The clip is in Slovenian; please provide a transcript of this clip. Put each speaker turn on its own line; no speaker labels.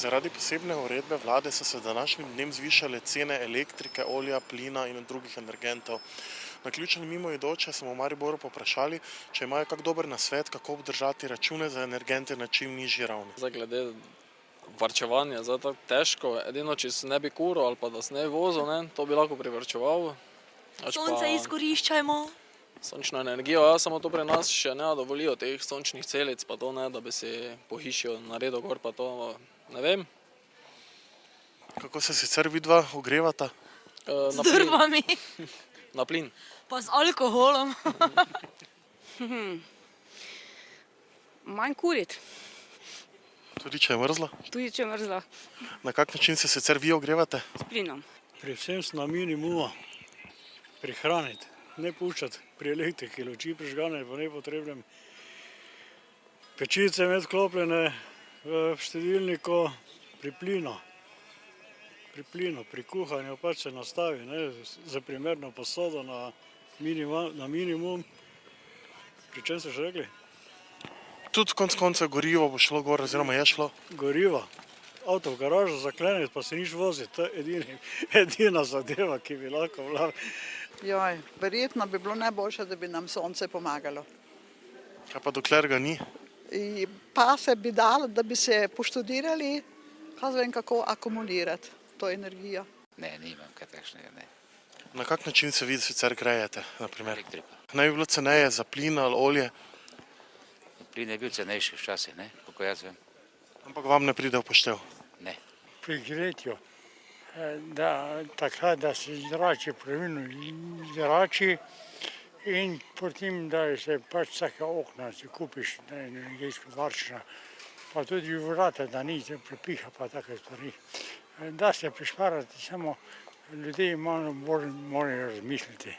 Zaradi posebne uredbe vlade so se današnjim dnem zvišale cene elektrike, olja, plina in drugih energentov. Naključno mimoidoče smo v Mariboru povprašali, če imajo kak dober nasvet, kako obdržati račune za energente na čim nižji ravni.
Zdaj glede varčevanja, zdaj tako težko, edino če se ne bi kuril ali pa da se ne bi vozil, to bi lahko privarčeval.
Sonce izkoriščajmo.
Sončno energijo, ja, samo to pri nas še ne dovolijo teh sončnih celic, pa to ne, da bi si po hiši naredil gor, pa to ne vem.
Kako se sicer vidva ogrevata?
Z drvami.
Na plin.
Pa z alkoholom.
Manj kuriti,
Tudi če je mrzlo?
tudi če je mrzlo,
Na kak način se sicer vi ogrevate?
s plinom.
Predvsem na minimumu prihraniti, ne puščati pri elektriki luči prižgane po nepotrebnem. Pečice imeti vklopljene v štedilniku pri plinu. Pri kuhanju pač se nastavi, za primerno posodo na minimum. Pri čem ste že rekli?
Tudi konec koncev gorivo bo šlo gor, oziroma je šlo.
Gorivo. Avto v garažo zakleniti, pa se nič voziti, to je edina zadeva, ki bi lahko bila.
Joj, verjetno bi bilo najboljše, da bi nam sonce pomagalo.
Kaj pa dokler ga ni?
Pa se bi dalo, da bi se poštudirali, kako akumulirati to energijo.
Ne, nimam kaj takšnega, ne.
Na kak način se vi sicer grejete, na primer?
Elektriko.
Naj bi bilo ceneje za plin ali olje,
Plin je bil cenejši včasih, ne, kako jaz vem.
ampak vam ne pride v poštev.
Ne.
Pri gretju, takrat, da se zrači pravilno zrači in potem, da se pač vsaka okna si kupiš, energetsko varčna, pa tudi vrata, da ni prepiha pa take stvari. Da se prišparati, samo ljudje malo bolj morajo razmisliti.